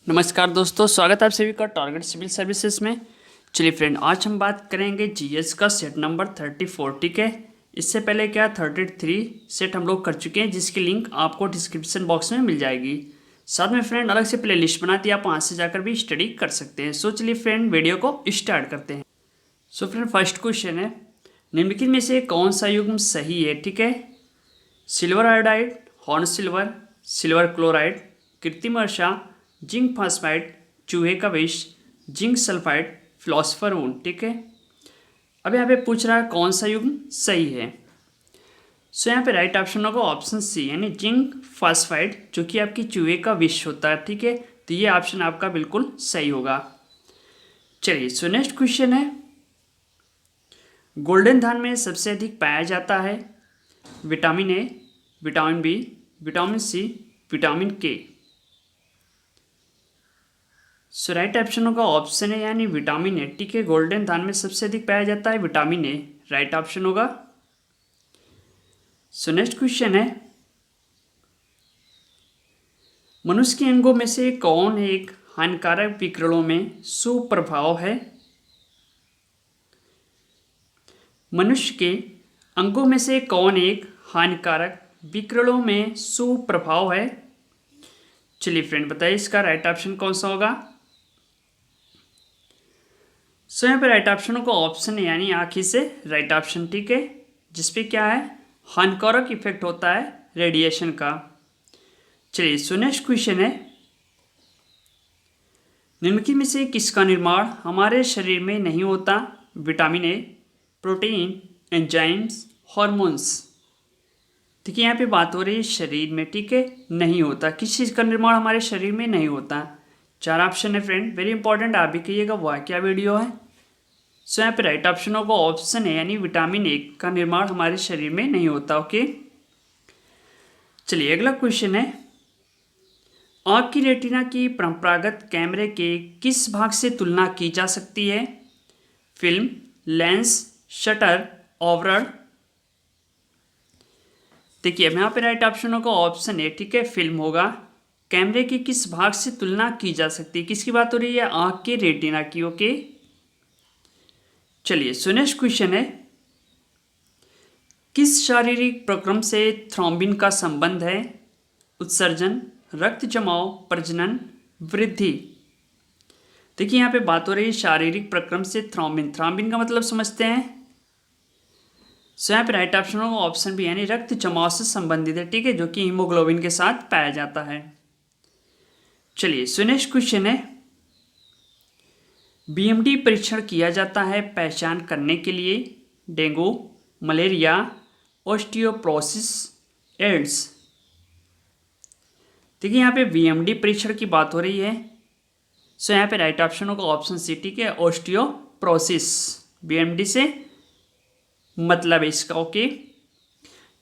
नमस्कार दोस्तों, स्वागत है आप सभी का टारगेट सिविल सर्विसेज में। चलिए फ्रेंड, आज हम बात करेंगे जीएस का सेट नंबर 34। ठीक है, इससे पहले क्या 33 सेट हम लोग कर चुके हैं, जिसकी लिंक आपको डिस्क्रिप्शन बॉक्स में मिल जाएगी। साथ में फ्रेंड अलग से प्ले लिस्ट बनाती है, आप वहाँ से जाकर भी स्टडी कर सकते हैं। सो चलिए फ्रेंड, वीडियो को स्टार्ट करते हैं। सो फ्रेंड, फर्स्ट क्वेश्चन है, निम्नलिखित में से कौन सा युग्म सही है? ठीक है, silver iodide, horn silver, silver chloride, कृत्रिम वर्षा, जिंक फास्फाइड, चूहे का विष, जिंक सल्फाइड, फिलोसफर वुड। ठीक है, अब यहाँ पे पूछ रहा है कौन सा युग्म सही है। सो यहाँ पे राइट ऑप्शन होगा ऑप्शन सी, यानी जिंक फास्फाइड, जो कि आपकी चूहे का विष होता है। ठीक है, तो ये ऑप्शन आपका बिल्कुल सही होगा। चलिए, सो नेक्स्ट क्वेश्चन है, गोल्डन धान में सबसे अधिक पाया जाता है vitamin A, vitamin B, vitamin C, vitamin K. So right option होगा ऑप्शन है, यानी विटामिन ए। ठीक है, गोल्डन धान में सबसे अधिक पाया जाता है विटामिन ए, राइट ऑप्शन होगा। सो नेक्स्ट क्वेश्चन है, मनुष्य के अंगों में से कौन एक हानिकारक विकिरणों में सुप्रभाव है? मनुष्य के अंगों में से कौन एक हानिकारक विकिरणों में सुप्रभाव है? चलिए फ्रेंड, बताइए इसका राइट ऑप्शन कौन सा होगा। सो यहाँ पे राइट ऑप्शन होगा ऑप्शन है, यानी आँखी से राइट ऑप्शन। ठीक है, जिसपे क्या है, हानिकारक इफेक्ट होता है रेडिएशन का। चलिए, सो नेक्स्ट क्वेश्चन है, निम्नलिखित में से किसका निर्माण हमारे शरीर में नहीं होता? Vitamin A, protein, enzymes, hormones. देखिए यहाँ पे बात हो रही है शरीर में। ठीक है, नहीं होता, किस चीज़ का निर्माण हमारे शरीर में नहीं होता। चार ऑप्शन है फ्रेंड, वेरी इंपॉर्टेंट, आप भी कहिएगा वह क्या वीडियो है। सो यहाँ पे राइट ऑप्शन होगा ऑप्शन है, यानी विटामिन ए का निर्माण हमारे शरीर में नहीं होता। ओके, चलिए अगला क्वेश्चन है, आँख की रेटिना की परंपरागत कैमरे के किस भाग से तुलना की जा सकती है? Film, lens, shutter, overall. देखिए अब यहाँ पे राइट ऑप्शन होगा ऑप्शन ए। ठीक है, फिल्म होगा। कैमरे की किस भाग से तुलना की जा सकती है? किसकी बात हो रही है? आँख के रेटिना की। ओके, चलिए सो नेक्स्ट क्वेश्चन है, किस शारीरिक प्रक्रम से थ्रोम्बिन का संबंध है? उत्सर्जन, रक्त जमाव, प्रजनन, वृद्धि। देखिए यहाँ पे बात हो रही है शारीरिक प्रक्रम से थ्रोम्बिन। थ्रोम्बिन का मतलब समझते हैं। सो यहाँ पे राइट ऑप्शन होगा ऑप्शन बी, यानी रक्त जमाव से संबंधित है। ठीक है, जो कि हीमोग्लोबिन के साथ पाया जाता है। चलिए सो नेक्स्ट क्वेश्चन है, बीएमडी परीक्षण किया जाता है पहचान करने के लिए? Dengue, malaria, osteoporosis, AIDS. देखिए यहाँ पे बीएमडी परीक्षण की बात हो रही है। सो यहाँ पे राइट ऑप्शन होगा ऑप्शन सी। ठीक है, ऑस्टियोपोरोसिस, बीएमडी से मतलब है इसका। ओके,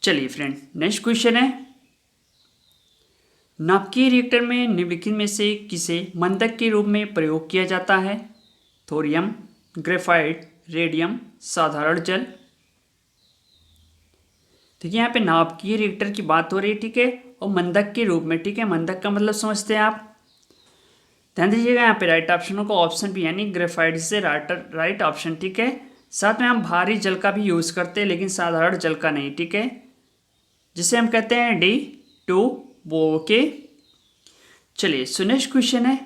चलिए फ्रेंड नेक्स्ट क्वेश्चन है, नाभिकीय रिएक्टर में निम्नलिखित में से किसे मंदक के रूप में प्रयोग किया जाता है? थोरियम, ग्रेफाइट, रेडियम, साधारण जल। देखिए यहाँ पे नाभिकीय रिएक्टर की बात हो रही है। ठीक है, और मंदक के रूप में। ठीक है, मंदक का मतलब समझते हैं आप, ध्यान दीजिएगा। यहाँ पे राइट ऑप्शन होगा ऑप्शन बी, यानी ग्रेफाइट से राइट ऑप्शन। ठीक है, साथ में हम भारी जल का भी यूज़ करते हैं, लेकिन साधारण जल का नहीं। ठीक है, जिसे हम कहते हैं D2 वो। ओके, चलिए सो नेक्स्ट क्वेश्चन है,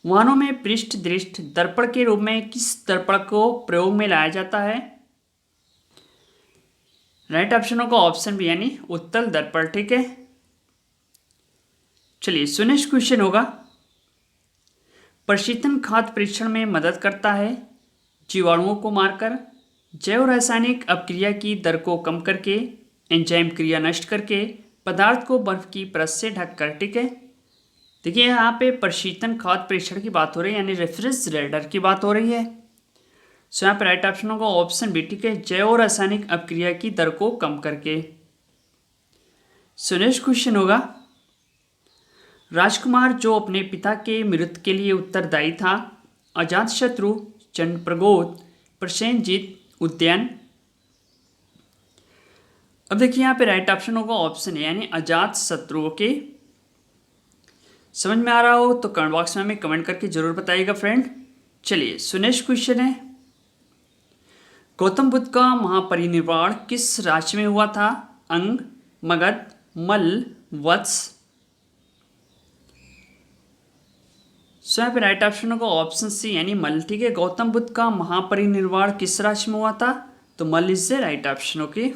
वाहनों में पृष्ठ दृष्ट दर्पण के रूप में किस दर्पण को प्रयोग में लाया जाता है? राइट ऑप्शन होगा ऑप्शन बी, यानी उत्तल दर्पण। ठीक है, चलिए सो नेक्स्ट क्वेश्चन होगा, प्रशीतन खाद्य परीक्षण में मदद करता है जीवाणुओं को मारकर, जैव रासायनिक अपक्रिया की दर को कम करके, एंजाइम क्रिया नष्ट करके, पदार्थ को बर्फ की परत से ढककर। ठीक है, देखिए यहाँ पे प्रशीतन खाद्य परीक्षण की बात हो रही है, यानी रेफ्रिजरेटर की बात हो रही है। सो यहाँ पर राइट ऑप्शन होगा ऑप्शन बी। ठीक है, जैव रासायनिक अपक्रिया की दर को कम करके। सो नेक्स्ट क्वेश्चन होगा, राजकुमार जो अपने पिता के मृत्यु के लिए उत्तरदायी था? अजातशत्रु, चंडप्रद्योत, प्रसेनजीत, उद्यान। अब देखिए यहाँ पे राइट ऑप्शन होगा ऑप्शन है, यानी अजात शत्रु। के समझ में आ रहा हो तो कमेंट बॉक्स में हमें कमेंट करके जरूर बताइएगा फ्रेंड। चलिए सो नेक्स्ट क्वेश्चन है, गौतम बुद्ध का महापरिनिर्वाण किस राज्य में हुआ था? अंग, मगध, मल्ल, वत्स। सो यहाँ पे राइट ऑप्शन होगा ऑप्शन सी यानी मल्ल। ठीक है, गौतम बुद्ध का महापरिनिर्वाण किस राज्य में हुआ था? तो Malla is the right option. Okay,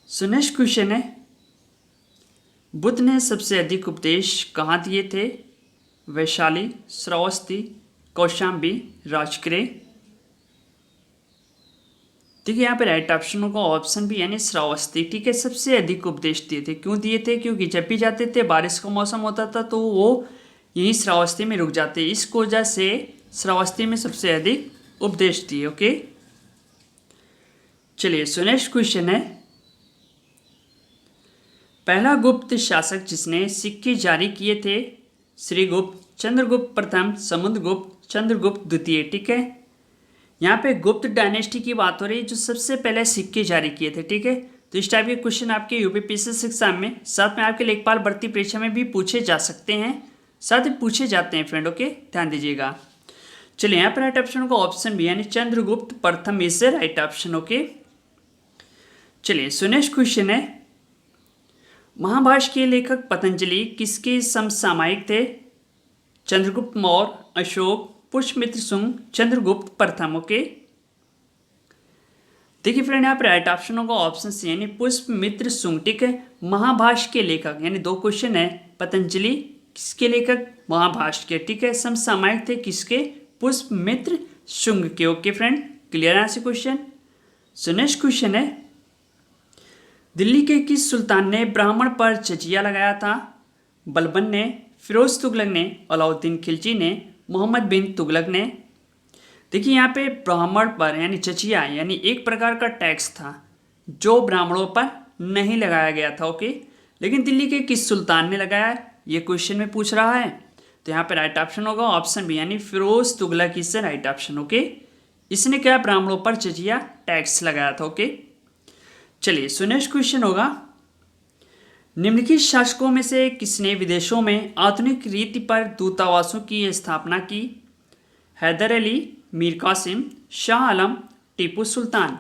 so next question है, बुद्ध ने सबसे अधिक उपदेश कहाँ दिए थे? वैशाली, श्रावस्ती, कौशाम्बी, राजगृह। देखिए यहाँ पे राइट ऑप्शन होगा ऑप्शन बी यानी श्रावस्ती। ठीक है, सबसे अधिक उपदेश दिए थे। क्यों दिए थे? क्योंकि जब भी जाते थे बारिश का मौसम होता था तो वो यहीं श्रावस्ती में रुक जाते, इस वजह से श्रावस्ती में सबसे अधिक उपदेश दिए। ओके, चलिए सो नेक्स्ट क्वेश्चन है, पहला गुप्त शासक जिसने सिक्के जारी किए थे? श्रीगुप्त, चंद्रगुप्त प्रथम, समुद्रगुप्त, चंद्रगुप्त द्वितीय। ठीक है, यहाँ पे गुप्त डायनेस्टी की बात हो रही है जो सबसे पहले सिक्के जारी किए थे। ठीक है, तो इस टाइप के क्वेश्चन आपके यूपीपीएससी एग्जाम में, साथ में आपके लेखपाल भर्ती परीक्षा में भी पूछे जा सकते हैं, साथ ही पूछे जाते हैं फ्रेंड। ओके, ध्यान दीजिएगा। चलिए यहाँ पर राइट ऑप्शन होगा ऑप्शन बी यानी चंद्रगुप्त प्रथम is the right option. Okay, चलिए सो नेक्स्ट क्वेश्चन है, महाभाष्य के लेखक पतंजलि किसके समसामयिक थे? चंद्रगुप्त मौर्य, अशोक, पुष्यमित्र शुंग, चंद्रगुप्त प्रथम। ओके, देखिए फ्रेंड यहाँ पर राइट ऑप्शन होगा ऑप्शन सी यानी पुष्यमित्र शुंग। ठीक है, महाभाष्य के लेखक यानी दो क्वेश्चन है, पतंजलि किसके लेखक? महाभाष्य के। ठीक है, समसामयिक थे किसके? पुष्यमित्र शुंग के। ओके फ्रेंड, क्लियर है क्वेश्चन। सो नेक्स्ट क्वेश्चन है, दिल्ली के किस सुल्तान ने ब्राह्मण पर जजिया लगाया था? बलबन ने, फिरोज तुगलक ने, अलाउद्दीन खिलजी ने, मोहम्मद बिन तुगलक ने। देखिए यहाँ पे ब्राह्मण पर यानी जजिया यानी एक प्रकार का टैक्स था जो ब्राह्मणों पर नहीं लगाया गया था। ओके, लेकिन दिल्ली के किस सुल्तान ने लगाया ये क्वेश्चन में पूछ रहा है, तो यहाँ पे राइट ऑप्शन होगा ऑप्शन बी यानी Firoz Tughlaq is the right option. Okay, इसने क्या ब्राह्मणों पर जजिया टैक्स लगाया था। ओके, चलिए सो नेक्स्ट क्वेश्चन होगा, निम्नलिखित शासकों में से किसने विदेशों में आधुनिक रीति पर दूतावासों की स्थापना की? हैदर अली, मीर कासिम, शाह आलम, टीपू सुल्तान।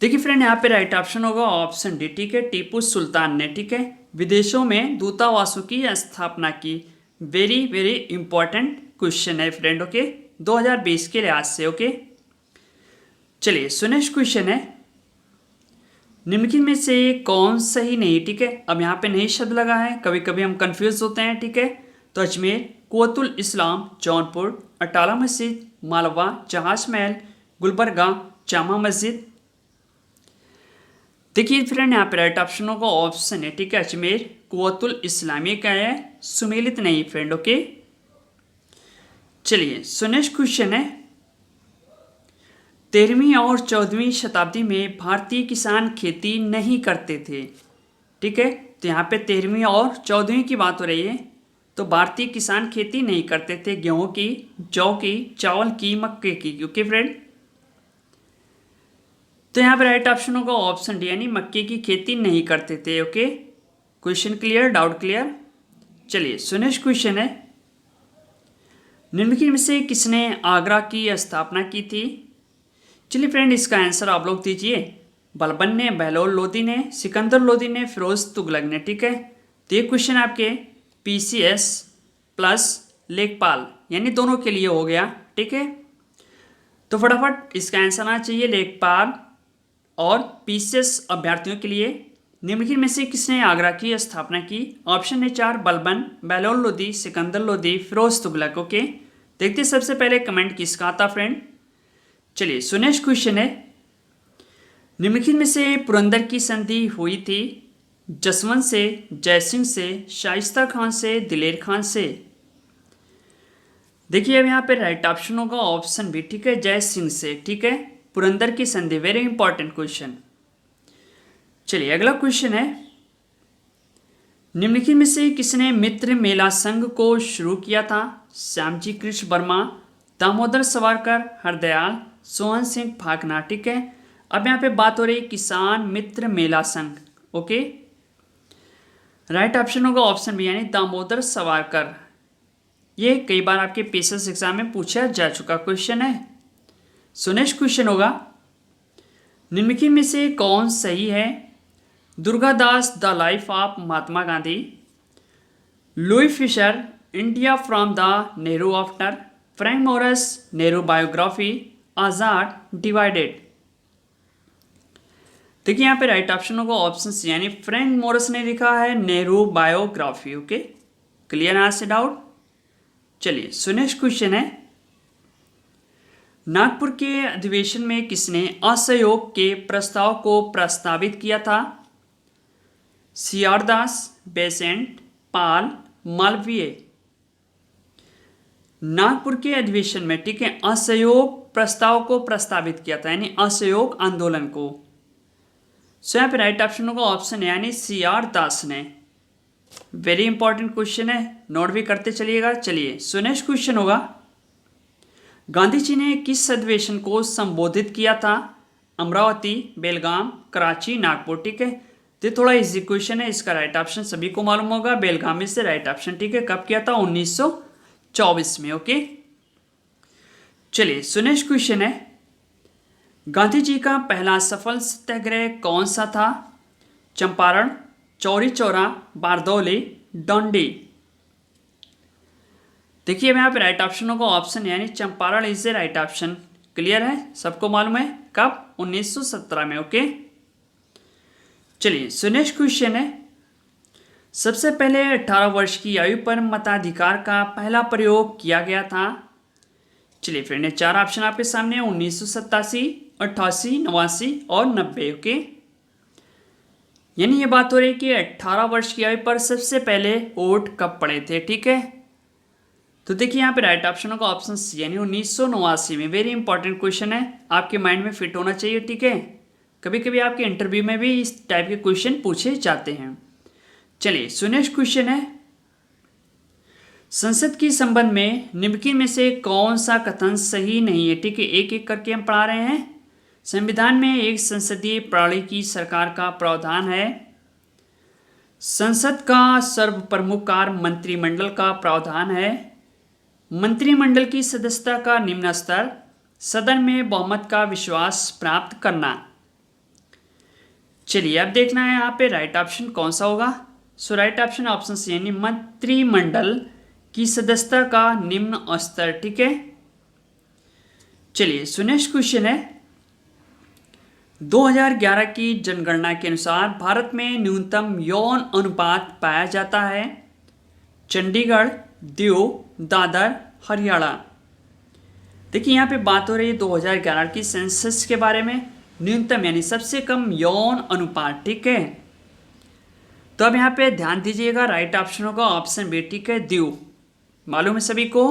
देखिए फ्रेंड यहाँ पे राइट ऑप्शन होगा ऑप्शन डी। ठीक है, टीपू सुल्तान ने। ठीक है, विदेशों में दूतावासों की स्थापना की। वेरी वेरी इंपॉर्टेंट क्वेश्चन है फ्रेंड। ओके, 2020 के लिहाज से। ओके, चलिए सो नेक्स्ट क्वेश्चन है, निम्नलिखित में से कौन सही नहीं? ठीक है, अब यहाँ पे नहीं शब्द लगा है, कभी कभी हम कंफ्यूज होते हैं। ठीक है, तो अजमेर, कुवतुल इस्लाम, जौनपुर, अटाला मस्जिद, मालवा, जहाज महल, गुलबर्गा, जामा मस्जिद। देखिए फ्रेंड यहाँ पे राइट ऑप्शन होगा ऑप्शन है। ठीक है, अजमेर, कुवतुल इस्लाम। ये क्या है? सुमेलित नहीं फ्रेंड। ओके, चलिए सो नेक्स्ट क्वेश्चन है, 13वीं और 14वीं शताब्दी में भारतीय किसान खेती नहीं करते थे। ठीक है, तो यहाँ पे 13वीं और 14वीं की बात हो रही है, तो भारतीय किसान खेती नहीं करते थे गेहूं की, जौ की, चावल की, मक्के की। ओके फ्रेंड, तो यहाँ पे राइट ऑप्शन होगा ऑप्शन डी यानी मक्के की खेती नहीं करते थे। Okay, question clear, doubt clear. चलिए सो नेक्स्ट क्वेश्चन है, निम्नलिखित में से किसने आगरा की स्थापना की थी? चलिए फ्रेंड इसका आंसर आप लोग दीजिए। बलबन ने, बहलोल लोदी ने, सिकंदर लोदी ने, फिरोज तुगलक ने। ठीक है, तो ये क्वेश्चन आपके पीसीएस प्लस लेखपाल यानी दोनों के लिए हो गया। ठीक है, तो फटाफट इसका आंसर आना चाहिए लेखपाल और पीसीएस अभ्यर्थियों के लिए। निम्नलिखित में से किसने आगरा की स्थापना की? ऑप्शन है 4, बलबन, बहलोल लोदी, सिकंदर लोदी, फिरोज तुगलक। ओके, देखते सबसे पहले कमेंट किसका आता फ्रेंड। चलिए सो नेक्स्ट क्वेश्चन है, निम्नलिखित में से पुरंदर की संधि हुई थी जसवंत से, जयसिंह से, शाइस्ता खान से, दिलेर खान से। देखिए अब यहाँ पे राइट ऑप्शन होगा ऑप्शन बी। ठीक है, जयसिंह से। ठीक है, पुरंदर की संधि, वेरी इंपॉर्टेंट क्वेश्चन। चलिए अगला क्वेश्चन है, निम्नलिखित में से किसने मित्र मेला संघ को शुरू किया था? श्यामजी कृष्ण वर्मा, दामोदर सावरकर, हरदयाल, सोहन सिंह भागना। ठीक है, अब यहाँ पे बात हो रही है किसान मित्र मेला संघ। ओके, राइट ऑप्शन होगा ऑप्शन बी यानी दामोदर सावरकर। ये कई बार आपके पीसीएस एग्जाम में पूछा जा चुका क्वेश्चन है। सो नेक्स्ट क्वेश्चन होगा निम्नलिखित में से कौन सही है? Durgadas the life of Mahatma Gandhi, Louis Fischer India from the Nehru after, Frank Morris Nehru biography, Azad divided. देखिए यहाँ पे राइट ऑप्शन होगा ऑप्शन सी यानी फ्रैंक मोरस ने लिखा है नेहरू बायोग्राफी। ओके, क्लियर यहाँ से डाउट? चलिए सो नेक्स्ट क्वेश्चन है नागपुर के अधिवेशन में किसने असहयोग के प्रस्ताव को प्रस्तावित किया था? सीआर दास, बेसेंट, पाल, मालवीय। नागपुर के अधिवेशन में, ठीक है, असहयोग प्रस्ताव को प्रस्तावित किया था यानी असहयोग आंदोलन को। सो यहाँ पे राइट ऑप्शन होगा ऑप्शन यानी सीआर दास ने। वेरी इंपॉर्टेंट क्वेश्चन है, नोट भी करते चलिएगा। चलिए सो नेक्स्ट क्वेश्चन होगा गांधी जी ने किस अधिवेशन को संबोधित किया था? अमरावती, बेलगाम, कराची, नागपुर। ठीक है, ये थोड़ा इजी क्वेश्चन है, इसका राइट ऑप्शन सभी को मालूम होगा, बेलगाम में से राइट ऑप्शन। ठीक है, कब किया था? 1924 में। ओके, चलिए सो नेक्स्ट क्वेश्चन है गांधी जी का पहला सफल सत्याग्रह कौन सा था? चंपारण, चौरी चौरा, बारदौली, डंडी। देखिए यहाँ पे राइट ऑप्शन होगा ऑप्शन यानी Champaran is a right option. Clear है, सबको मालूम है कब? 1917 में। ओके, चलिए सो नेक्स्ट क्वेश्चन है सबसे पहले 18 वर्ष की आयु पर मताधिकार का पहला प्रयोग किया गया था। चलिए फ्रेंड, ये चार ऑप्शन आपके सामने 1987, 88, 89 और 90। ओके, यानी ये बात हो रही है कि 18 वर्ष की आयु पर सबसे पहले वोट कब पड़े थे। ठीक है, तो देखिए यहाँ पे राइट ऑप्शन होगा ऑप्शन सी यानी 1989 में। वेरी इंपॉर्टेंट क्वेश्चन है, आपके माइंड में फिट होना चाहिए। ठीक है, कभी कभी आपके इंटरव्यू में भी इस टाइप के क्वेश्चन पूछे जाते हैं। चलिए सो नेक्स्ट क्वेश्चन है संसद के संबंध में निम्नलिखित में से कौन सा कथन सही नहीं है? ठीक है, एक एक करके हम पढ़ा रहे हैं। संविधान में एक संसदीय प्रणाली की सरकार का प्रावधान है। संसद का सर्वप्रमुख कार्य मंत्रिमंडल का प्रावधान है। मंत्रिमंडल की सदस्यता का निम्न स्तर, सदन में बहुमत का विश्वास प्राप्त करना। चलिए अब देखना है यहाँ पे राइट ऑप्शन कौन सा होगा। सो राइट ऑप्शन ऑप्शन सी यानी मंत्रिमंडल की सदस्यता का निम्न स्तर। ठीक है, चलिए सो नेक्स्ट क्वेश्चन है 2011 की जनगणना के अनुसार भारत में न्यूनतम यौन अनुपात पाया जाता है। चंडीगढ़, दीव, दादर, हरियाणा। देखिए यहाँ पे बात हो रही है 2011 की सेंसस के बारे में। न्यूनतम यानी सबसे कम यौन अनुपात। ठीक है, तो अब यहाँ पे ध्यान दीजिएगा, राइट ऑप्शन होगा ऑप्शन बी। ठीक है, दीव। मालूम है सभी को?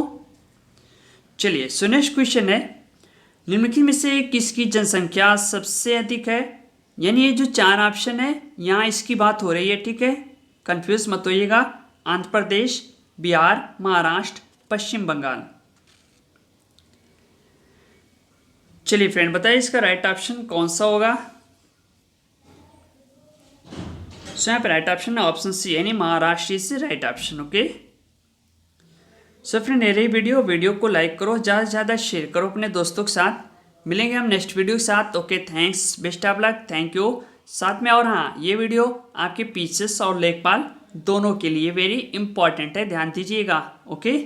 चलिए सो नेक्स्ट क्वेश्चन है निम्नलिखित में से किसकी जनसंख्या सबसे अधिक है? यानी ये जो चार ऑप्शन है यहाँ इसकी बात हो रही है। ठीक है, कंफ्यूज मत होइएगा। आंध्र प्रदेश, बिहार, महाराष्ट्र, पश्चिम बंगाल। चलिए फ्रेंड बताइए इसका राइट ऑप्शन कौन सा होगा। सो यहाँ पे राइट ऑप्शन है ऑप्शन सी यानी Maharashtra is right option. Okay, so friend ये रही वीडियो को लाइक करो, ज़्यादा से ज़्यादा शेयर करो अपने दोस्तों के साथ। मिलेंगे हम नेक्स्ट वीडियो के साथ। Okay, thanks, best of luck, thank you. साथ में और हाँ, ये वीडियो आपके पीसेस और लेखपाल दोनों के लिए वेरी इंपॉर्टेंट है, ध्यान दीजिएगा। ओके।